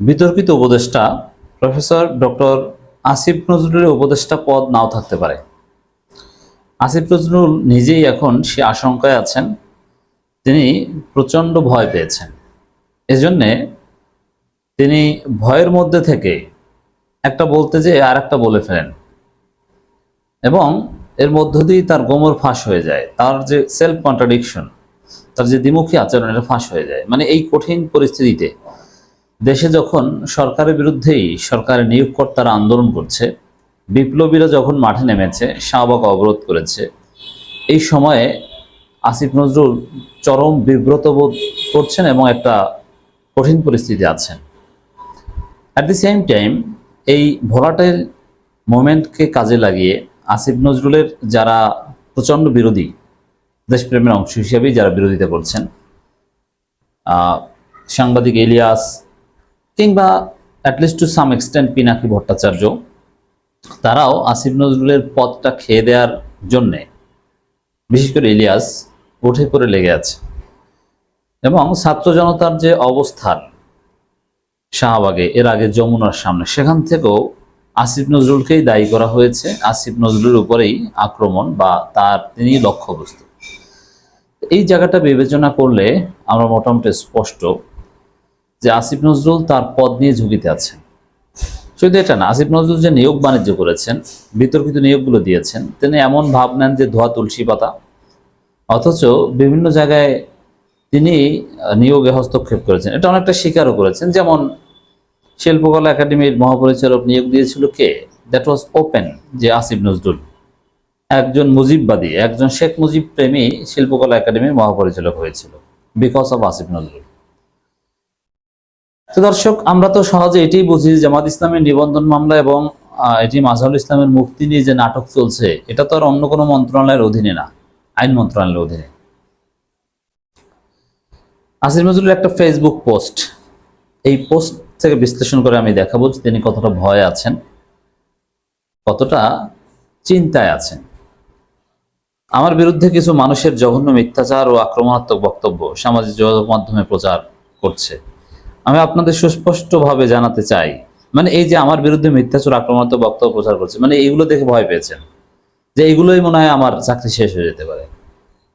বিতর্কিত উপদেষ্টা professor doctor Asif নজরুলের উপদেষ্টা পদ নাও থাকতে পারে। আসিফ নজরুল নিজেই এখন সে আশঙ্কায় আছেন, তিনি প্রচণ্ড ভয় পেয়েছেন। এজন্যে তিনি ভয়ের মধ্যে থেকে একটা বলতে যেয়ে আর একটা বলে ফেলেন এবং এর মধ্য দিয়েই তার গোমর ফাঁস হয়ে যায়। তার যে সেলফ কন্ট্রাডিকশন, তার যে দ্বিমুখী আচরণ, এটা ফাঁস হয়ে যায়। মানে এই কঠিন পরিস্থিতিতে দেশে যখন সরকারের বিরুদ্ধেই সরকারের নিয়োগকর্তারা আন্দোলন করছে, বিপ্লবীরা যখন মাঠে নেমেছে, শাহবাগ অবরোধ করেছে, এই সময়ে আসিফ নজরুল চরম বিব্রত বোধ করছেন এবং একটা কঠিন পরিস্থিতি আছেন। অ্যাট দি সেম টাইম এই ভোলাটাইল মোমেন্টকে কাজে লাগিয়ে আসিফ নজরুলের যারা প্রচণ্ড বিরোধী, দেশপ্রেমের অংশ হিসেবেই যারা বিরোধিতা করছেন, সাংবাদিক ইলিয়াস কিংবা at least to some extent Pinaki Bhattacharya, তারাও আসিফ নজরুলের পদটা খেয়ে দেওয়ার জন্যে, বিশেষ করে ইলিয়াস, উঠে পড়ে লেগে আছে। এবং ছাত্র জনতার যে অবস্থান শাহবাগে, এর আগে যমুনার সামনে, সেখান থেকেও আসিফ নজরুলকেই দায়ী করা হয়েছে। আসিফ নজরুলের উপরেই আক্রমণ বা তিনি লক্ষ্যবস্তু। এই জায়গাটা বিবেচনা করলে আমরা মোটামুটি স্পষ্ট যে আসিফ নজরুল তার পদ নিয়ে ঝুঁকিতে আছেন। শুধু এটা না, আসিফ নজরুল যে নিয়োগ বাণিজ্য করেছেন, বিতর্কিত নিয়োগগুলো দিয়েছেন, তিনি এমন ভাব নেন যে ধোয়া তুলসী পাতা, অথচ বিভিন্ন জায়গায় তিনি নিয়োগে হস্তক্ষেপ করেছেন। এটা অনেকটা স্বীকারও করেছেন। যেমন শিল্পকলা একাডেমির মহাপরিচালক নিয়োগ দিয়েছিল কে? দ্যাট ওয়াজ ওপেন, যে আসিফ নজরুল একজন মুজিববাদী, একজন শেখ মুজিব প্রেমী শিল্পকলা একাডেমির মহাপরিচালক হয়েছিল বিকজ অফ আসিফ নজরুল। তো দর্শক, আমরা তো সহজে এটাই বুঝি জামাত ইসলামের নিবন্ধন মামলা এবং এটি মাজহারুল ইসলামের মুক্তি নিয়ে যে নাটক চলছে, এটা তো আর অন্য কোনো মন্ত্রণালয়ের অধীনে না, আইন মন্ত্রণালয়ের অধীনে। আসিফ নজরুলের একটা ফেসবুক পোস্ট, এই পোস্ট থেকে বিশ্লেষণ করে আমি দেখাবো যে তিনি কতটা ভয় আছেন, কতটা চিন্তায় আছেন। আমার বিরুদ্ধে কিছু মানুষের জঘন্য মিথ্যাচার ও আক্রমণাত্মক বক্তব্য সামাজিক যোগাযোগ মাধ্যমে প্রচার করছে। আমি আপনাদের সুস্পষ্টভাবে জানাতে চাই, মানে এই যে আমার বিরুদ্ধে মিথ্যাচার আক্রমণাত্মক বক্তব্য প্রচার করছে, মানে এইগুলো দেখে ভয় পেয়েছেন যে এইগুলোই মনে হয় আমার চাকরি শেষ হয়ে যেতে পারে।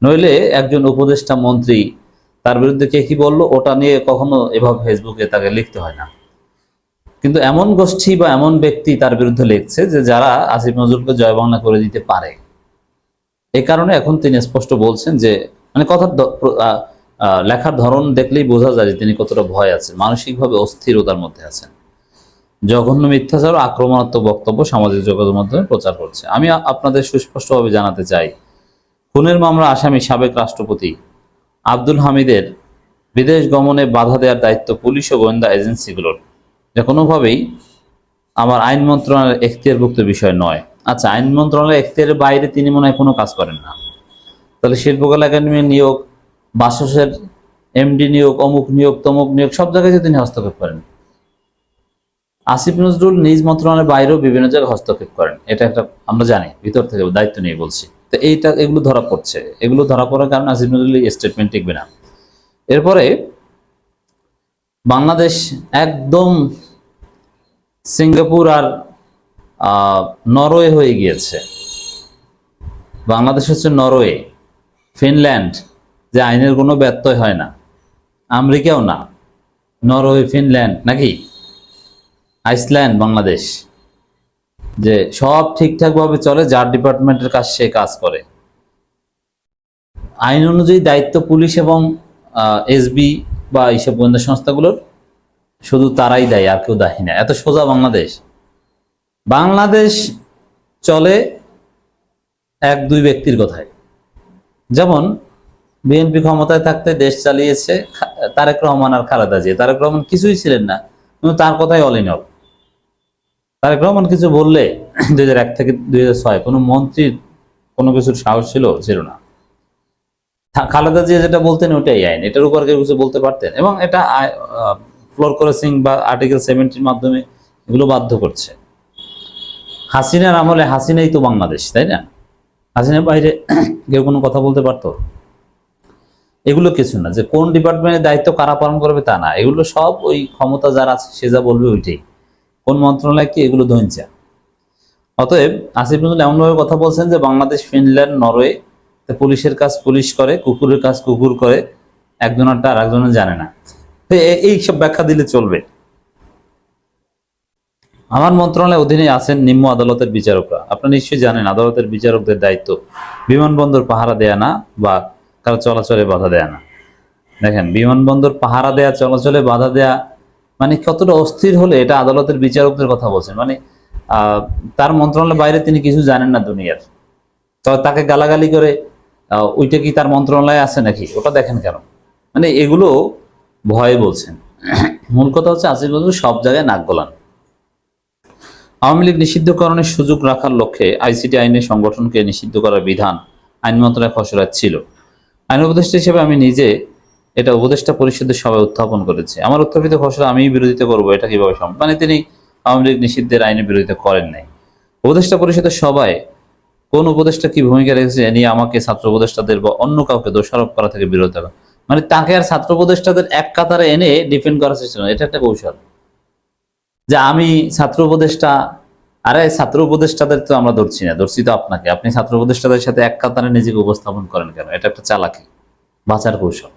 নইলে একজন উপদেষ্টা মন্ত্রী, তার বিরুদ্ধে কে কি বললো ওটা নিয়ে কখনো এভাবে ফেসবুকে তাকে লিখতে হয় না। কিন্তু এমন গোষ্ঠী বা এমন ব্যক্তি তার বিরুদ্ধে লিখছে যে যারা আসিফ নজরুলকে জয় বাংলা করে দিতে পারে। এই কারণে এখন তিনি স্পষ্ট বলছেন যে, মানে কথার লেখার ধরন দেখলেই বোঝা যায় যে তিনি কতটা ভয় আছেন, মানসিকভাবে অস্থিরতার মধ্যে আছেন। জঘন্য মিথ্যাচার ও আক্রমণাত্মক বক্তব্য সামাজিক যোগাযোগ মাধ্যমে প্রচার করছে। আমি আপনাদের সুস্পষ্টভাবে জানাতে চাই, খুনের মামলা আসামি সাবেক রাষ্ট্রপতি আব্দুল হামিদের বিদেশ গমনে বাধা দেওয়ার দায়িত্ব পুলিশ ও গোয়েন্দা এজেন্সিগুলোর, যা কোনোভাবেই আমার আইন মন্ত্রণালয়ের এখতিয়ারভুক্ত বিষয় নয়। আচ্ছা, আইন মন্ত্রণালয়ের এখতিয়ারের বাইরে তিনি মনে হয় কোনো কাজ করেন না। তাহলে শিল্পকলা একাডেমির নিয়োগ, বাসসের এমডি নিয়োগ, অমুক নিয়োগ, তমুক নিয়োগ, সব জায়গায় তিনি হস্তক্ষেপ করেন। আসিফ নজরুল নিজ মন্ত্রণালয়ের বাইরেও বিভিন্ন জায়গায় হস্তক্ষেপ করেন, এটা একটা আমরা জানি, ভিতর থেকে দায়িত্ব নিয়ে বলছি। তো এগুলো ধরা পড়ছে, এগুলো ধরা পড়ার কারণে আসিফ নজরুল স্টেটমেন্ট টিকবে না। এরপরে বাংলাদেশ একদম সিঙ্গাপুর আর নরওয়ে হয়ে গিয়েছে। বাংলাদেশ হচ্ছে নরওয়ে, ফিনল্যান্ড, যে আইনের কোনো ব্যত্যয় হয় না। আমেরিকাও না, নরওয়ে, ফিনল্যান্ড, নাকি আইসল্যান্ড, বাংলাদেশ, যে সব ঠিকঠাকভাবে চলে, যার ডিপার্টমেন্টের কাজ সে কাজ করে। আইন অনুযায়ী দায়িত্ব পুলিশ এবং এসবি বা এইসব গোয়েন্দা সংস্থাগুলোর, শুধু তারাই দায়ী, আর কেউ দায়ী না। এত সোজা বাংলাদেশ। বাংলাদেশ চলে এক দুই ব্যক্তির কথায়। যেমন বিএনপি ক্ষমতায় থাকতে দেশ চালিয়েছে তারেক রহমান আর খালেদা জিয়া। তারেক রহমান কিছুই ছিলেন না, কিন্তু তার কথাই all in all. Tarek Rahman কিছু বললে 2001 থেকে 2006 কোনো মন্ত্রীর কোনো কিছুর সাহস ছিল না। খালেদা জিয়া যেটা বলতেন ওটাই আইন, এটার উপর কেউ কিছু বলতে পারতেন। এবং এটা ফ্লোর ক্রসিং বা আর্টিকেল 70 মাধ্যমে এগুলো বাধ্য করছে। হাসিনার আমলে হাসিনাই তো বাংলাদেশ, তাই না? হাসিনার বাইরে কেউ কোনো কথা বলতে পারতো? এগুলো কিছু না, যে কোন ডিপার্টমেন্টের দায়িত্ব কারা পালন করবে তা না, এগুলো সব ওই ক্ষমতা যার আছে সে যা বলবে ওইটাই, কোন মন্ত্রণালয় কি, এগুলো ধৈর্যা। অতএব আসিফ নজরুল এমনভাবে কথা বলছেন যে বাংলাদেশ, ফিনল্যান্ড, নরওয়ে, পুলিশের কাজ পুলিশ করে, কুকুরের কাজ কুকুর করে, একজনেরটা আর একজনের জানে না। এই সব ব্যাখ্যা দিলে চলবে? আমার মন্ত্রণালয়ের অধীনে আছেন নিম্ন আদালতের বিচারকরা। আপনারা নিশ্চয়ই জানেন আদালতের বিচারকদের দায়িত্ব বিমানবন্দর পাহারা দেয়া না বা কারো চলাচলে বাধা দেয়া না। দেখেন, বিমানবন্দর পাহারা দেয়া, চলাচলে বাধা দেয়া মানে কতটা অস্থির হলে এটা আদালতের বিচারকদের কথা বলছেন। মানে তার মন্ত্রণালয়ের বাইরে তিনি কিছু জানেন না দুনিয়ার, তবে তাকে গালাগালি করে ওইটা কি তার মন্ত্রণালয়ে আছে নাকি, ওটা দেখেন কেন? মানে এগুলো ভয়ে বলছেন। মূল কথা হচ্ছে আসিফ নজরুল সব জায়গায় নাক গলান। আওয়ামী লীগ নিষিদ্ধকরণের সুযোগ রাখার লক্ষ্যে আইসিটি আইনে সংগঠনকে নিষিদ্ধ করার বিধান আইন মন্ত্রণালয়ের খসড়ায় ছিল। আইন উপদেষ্টা হিসেবে আমি নিজে এটা উপদেষ্টা পরিষদের সভায় উত্থাপন করেছি। আমার উত্থাপিত খসড়া আমি বিরোধিতা করবো, এটা কিভাবে সম্ভব? মানে তিনি আওয়ামী লীগ নিষিদ্ধের আইনে বিরোধিতা করেন নাই। উপদেষ্টা পরিষদের সভায় কোন উপদেষ্টা কি ভূমিকা রেখেছে নিয়ে আমাকে ছাত্র উপদেষ্টাদের বা অন্য কাউকে দোষারোপ করা থেকে বিরত থাকা, মানে তাকে আর ছাত্র উপদেষ্টাদের এক কাতারে এনে ডিফেন্ড করার চেষ্টা করেন, এটা একটা কৌশল। যে আমি ছাত্র উপদেষ্টা, আরে ছাত্র উপদেষ্টাদের তো আমরা ধরছি না, ধরছি তো আপনাকে। আপনি ছাত্র উপদেষ্টাদের সাথে এক কাতারে নিজেকে উপস্থাপন করেন কেন? এটা একটা চালাকি, বাঁচার কৌশল।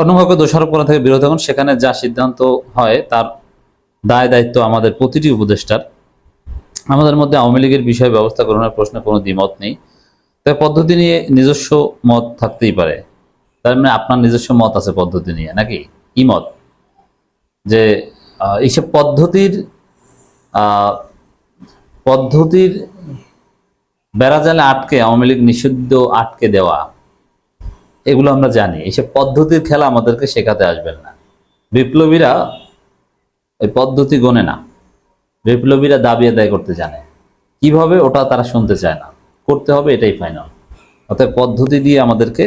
অন্য কাউকে দোষারোপ করা থেকে বিরত থাকুন, সেখানে যা সিদ্ধান্ত হয় তার দায় দায়িত্ব আমাদের প্রতিটি উপদেষ্টার। আমাদের মধ্যে আওয়ামী লীগের বিষয়ে ব্যবস্থা গ্রহণের প্রশ্নে কোনো দ্বিমত নেই, তবে পদ্ধতি নিয়ে নিজস্ব মত থাকতেই পারে। তার মানে আপনার নিজস্ব মত আছে পদ্ধতি নিয়ে, নাকি কি মত? যে এইসব পদ্ধতির বেড়াজালে আটকে আওয়ামী লীগ নিষিদ্ধ আটকে দেওয়া, এগুলো আমরা জানি। এইসব পদ্ধতির খেলা আমাদেরকে শেখাতে আসবেন না। বিপ্লবীরা ওই পদ্ধতি গোনে না, বিপ্লবীরা দাবি আদায় করতে জানে। কিভাবে, ওটা তারা শুনতে চায় না, করতে হবে এটাই ফাইনাল। অর্থাৎ পদ্ধতি দিয়ে আমাদেরকে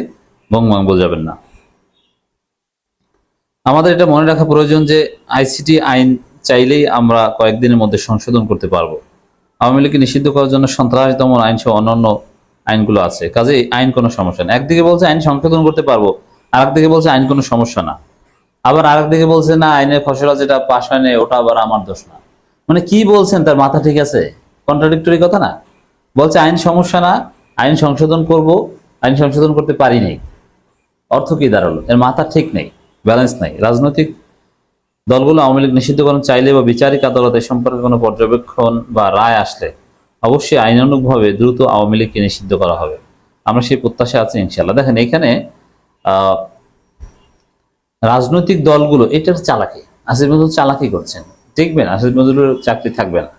বং বোঝাবেন না। আমাদের এটা মনে রাখা প্রয়োজন যে আইসিটি আইন চাইলেই আমরা কয়েকদিনের মধ্যে সংশোধন করতে পারবো। আওয়ামী লীগকে নিষিদ্ধ করার জন্য সন্ত্রাস দমন আইন সহ অন্যান্য আইনগুলো আছে, কাজে আইন কোনো সমস্যা না। একদিকে বলছে আইন সংশোধন করতে পারবো, আরেকদিকে বলছে আইন কোনো সমস্যা না, আবার আরেকদিকে বলছে না আইনের খসড়া যেটা পাশ হয় না ওটা আবার আমার দোষ না। মানে কি বলছেন, তার মাথা ঠিক আছে? কন্ট্রাডিক্টরি কথা না? বলছে আইন সমস্যা না, আইন সংশোধন করব, আইন সংশোধন করতে পারি নাই। অর্থ কি দাঁড়ালো? এর মাথা ঠিক নেই, ব্যালেন্স নাই। রাজনৈতিক দলগুলো আওয়ামী লীগ নিষিদ্ধকরণ চাইলে বা বিচারিক আদালতে সম্পর্কে কোনো পর্যবেক্ষণ বা রায় আসলে অবশ্যই আইনানুগভাবে দ্রুত আওয়ামী লীগকে নিষিদ্ধ করা হবে। আমরা সেই প্রত্যাশা আছে ইনশাল্লাহ। দেখেন এখানে রাজনৈতিক দলগুলো এটার চালাকি, আসিফ নজরুল চালাকি করছেন, দেখবেন আসিফ নজরুলের চাকরি থাকবে না।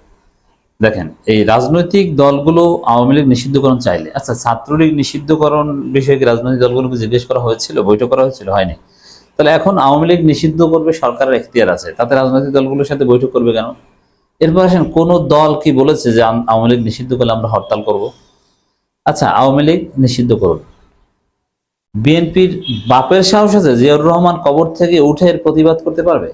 দেখেন এই রাজনৈতিক দলগুলো আওয়ামী লীগ নিষিদ্ধকরণ চাইলে, আচ্ছা ছাত্রলীগ নিষিদ্ধকরণ বিষয়ে কি রাজনৈতিক দলগুলোকে জিজ্ঞেস করা হয়েছিল, বৈঠক করা হয়েছিল? হয়নি। তাহলে এখন আওয়ামী লীগ নিষিদ্ধ করবে, সরকারের এখতিয়ার আছে, তাতে রাজনৈতিক দলগুলোর সাথে বৈঠক করবে কেন? এরপর আসেন, কোন দল কি বলেছে যে আওয়ামী লীগ নিষিদ্ধ করলে আমরা হরতাল করব? আচ্ছা আওয়ামী লীগ নিষিদ্ধ করুন, বিএনপির বাপের সাহস আছে জিয়াউর রহমান কবর থেকে উঠে এর প্রতিবাদ করতে পারবে?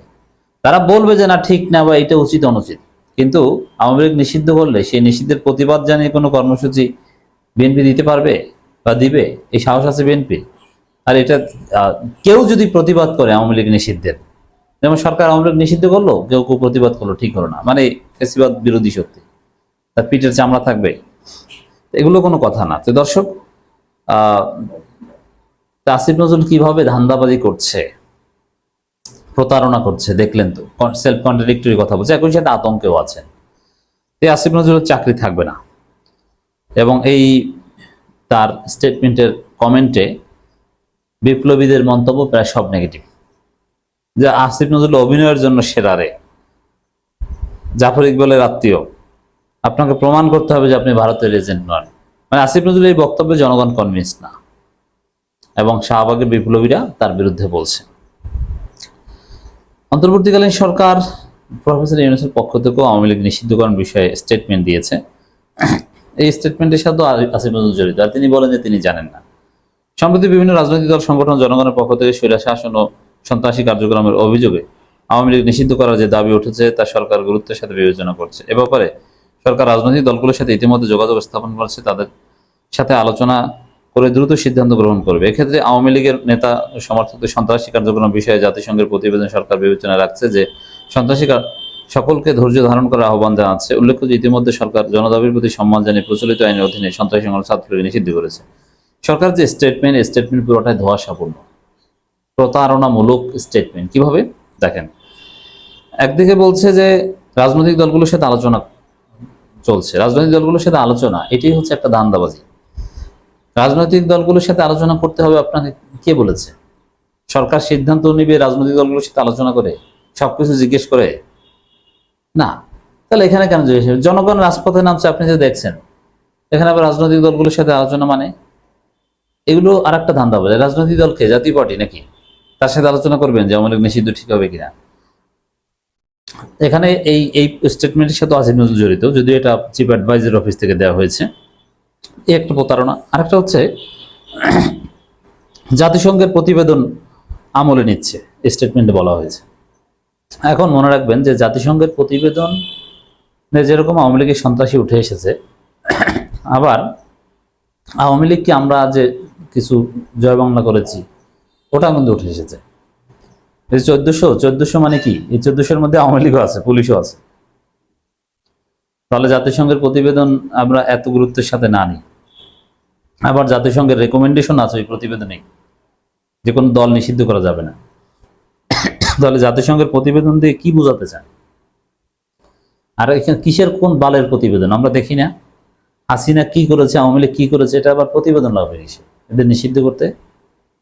তারা বলবে যে না ঠিক না বা এটা উচিত অনুচিত, কিন্তু আওয়ামী লীগ নিষিদ্ধ করলে সেই নিষিদ্ধের প্রতিবাদ জানিয়ে কোনো কর্মসূচি বিএনপি দিতে পারবে বা দিবে? এই সাহস আছে বিএনপি? আর এটা কেউ যদি প্রতিবাদ করে আওয়ামী লীগ নিষিদ্ধের, যেমন সরকার আওয়ামী লীগ নিষিদ্ধ করলো, কেউ কেউ প্রতিবাদ করলো, ঠিক হলো না, মানে ফেসিবাদ বিরোধী শক্তি, তার পিঠের চামড়া থাকবে? এগুলো কোনো কথা না। তো দর্শক, আসিফ নজরুল কিভাবে ধান্দাবাজি করছে, প্রতারণা করছে দেখলেন তো, সেলফ কন্ট্রাডিক্টরি কথা বলছে, একই সাথে আতঙ্কেও আছেন। আসিফ নজরুলের চাকরি থাকবে না। এবং এই তার স্টেটমেন্টের কমেন্টে বিপ্লবীদের মন্তব্য প্রায় সব নেগেটিভ, যে আসিফ নজরুল অভিনয়ের জন্য সেরা রে, জাফর ইকবালের আত্মীয়, আপনাকে প্রমাণ করতে হবে যে আপনি ভারতের এজেন্ট নন। মানে আসিফ নজরুল এই বক্তব্যে জনগণ কনভিন্স না, এবং শাহবাগের বিপ্লবীরা তার বিরুদ্ধে বলছে। অন্তর্বর্তীকালীন সরকার প্রফেসর ইউনূসের পক্ষ থেকেও আওয়ামী লীগ নিষিদ্ধকরণ বিষয়ে স্টেটমেন্ট দিয়েছে। এই স্টেটমেন্টের সাথে আসিফ নজরুল জড়িত, আর তিনি বলেন যে তিনি জানেন না। সম্প্রতি বিভিন্ন রাজনৈতিক দল সংগঠন জনগণের পক্ষ থেকে স্বৈরশাসন ও সন্ত্রাসী কার্যক্রমের অভিযোগে আওয়ামী লীগ নিষিদ্ধ করার যে দাবি উঠেছে তা সরকার গুরুত্বের সাথে বিবেচনা করছে। এ ব্যাপারে সরকার রাজনৈতিক দলগুলোর সাথে ইতিমধ্যে যোগাযোগ স্থাপন করেছে, তাদের সাথে আলোচনা করে দ্রুত সিদ্ধান্ত গ্রহণ করবে। এক্ষেত্রে আওয়ামী লীগের নেতা সমর্থকদের সন্ত্রাসী কার্যক্রম বিষয়ে জাতিসংঘের প্রতিবেদন সরকার বিবেচনা রাখছে, যে সন্ত্রাসী সকলকে ধৈর্য ধারণ করার আহ্বান জানাচ্ছে। উল্লেখ্য যে ইতিমধ্যে সরকার জনদাবির প্রতি সম্মান জানিয়ে প্রচলিত আইনের অধীনে সন্ত্রাসী সংগঠন ছাত্রলীগ নিষিদ্ধ করেছে। সরকার যে স্টেটমেন্ট পুরোটাই ধোঁয়াশাপূর্ণ, প্রতারণামূলক স্টেটমেন্ট। কিভাবে দেখেন, একদিকে বলছে যে রাজনৈতিক দলগুলোর সাথে আলোচনা চলছে, রাজনৈতিক দলগুলোর সাথে আলোচনা, এটাই হচ্ছে একটা ধান্দাবাজি। রাজনৈতিক দলগুলোর সাথে আলোচনা করতে হবে আপনাকে কে বলেছে? সরকার সিদ্ধান্ত নিবে রাজনৈতিক দলগুলোর সাথে আলোচনা করে, সবকিছু জিজ্ঞেস করে? না। তাহলে এখানে কেন জিজ্ঞেস? জনগণ রাজপথে নামছে, আপনি যে দেখছেন, এখানে আবার রাজনৈতিক দলগুলোর সাথে আলোচনা মানে এগুলো আর একটা ধান্দাবাজি। রাজনৈতিক দলকে জাতীয় পার্টি নাকি, তার সাথে আলোচনা করবেন যে আওয়ামী লীগ নিষিদ্ধ ঠিক হবে কিনা? এখানে এই স্টেটমেন্টের সাথে আসিফ নজরুল জড়িত, যদিও এটা চিফ অ্যাডভাইজার অফিস থেকে দেওয়া হয়েছে। এই একটা প্রতারণা। আরেকটা হচ্ছে জাতিসংঘের প্রতিবেদন আমলে নিচ্ছে, স্টেটমেন্টে বলা হয়েছে। এখন মনে রাখবেন যে জাতিসংঘের প্রতিবেদন যেরকম আওয়ামী লীগের সন্ত্রাসী উঠে এসেছে, আবার আওয়ামী লীগকে আমরা যে কিছু জয় বাংলা করেছি ওটা কিন্তু উঠে এসেছে। এই 1400 মানে কি? এই 1400-র মধ্যে আওয়ামী লীগও আছে, পুলিশও আছে। তাহলে জাতিসংঘের প্রতিবেদন আমরা এত গুরুত্বের সাথে না নিই। আবার জাতিসংঘের রেকমেন্ডেশন আছে ওই প্রতিবেদনে, যে কোনো দল নিষিদ্ধ করা যাবে না। তাহলে জাতিসংঘের প্রতিবেদন দিয়ে কি বোঝাতে চান? আর এখানে কিসের কোন বালের প্রতিবেদন আমরা দেখি না? হাসিনা কি করেছে, আওয়ামী লীগ কি করেছে, এটা আবার প্রতিবেদন লাগবে কিসে এদের নিষিদ্ধ করতে?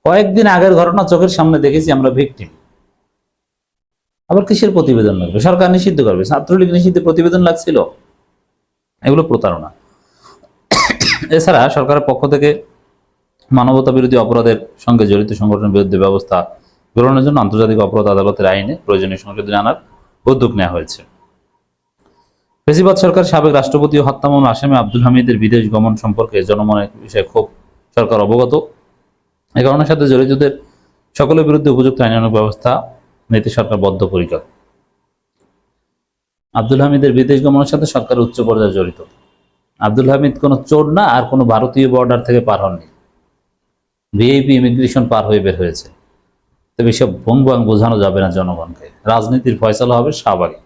কয়েকদিন আগের ঘটনা চোখের সামনে দেখেছি আমরা, ভিকটিম। আবার কিসের প্রতিবেদন লাগবে? সরকার নিষিদ্ধ করবে, ছাত্রলীগ নিষিদ্ধ প্রতিবেদন লাগছিল? এগুলো প্রতারণা। এছাড়া সরকারের পক্ষ থেকে মানবতা বিরোধী অপরাধের সঙ্গে জড়িত সংগঠনের বিরুদ্ধে ব্যবস্থা গ্রহণের জন্য আন্তর্জাতিক অপরাধ আদালতের আইনে প্রয়োজনীয় সংশোধনী আনার উদ্যোগ নেওয়া হয়েছে। ফেসিবাদ সরকার সাবেক রাষ্ট্রপতি ও হত্যা মামলার আসামি আব্দুল হামিদের বিদেশ গমন সম্পর্কে জনমনের বিষয়ে ক্ষোভ সরকার অবগত। এই ঘটনার সাথে জড়িতদের সকলের বিরুদ্ধে উপযুক্ত আইনানুগ ব্যবস্থা নিতে সরকার বদ্ধপরিকর। আব্দুল হামিদের বিদেশ গমনের সাথে সরকার উচ্চ পর্যায়ে জড়িত। আব্দুল হামিদ কোনো চোর না, আর কোনো ভারতীয় বর্ডার থেকে পার হননি, ভিআইপি ইমিগ্রেশন পার হয়ে বের হয়েছে। তবে এসব ভং বোঝানো যাবে না জনগণকে। রাজনীতির ফয়সালা হবে শাহবাগে।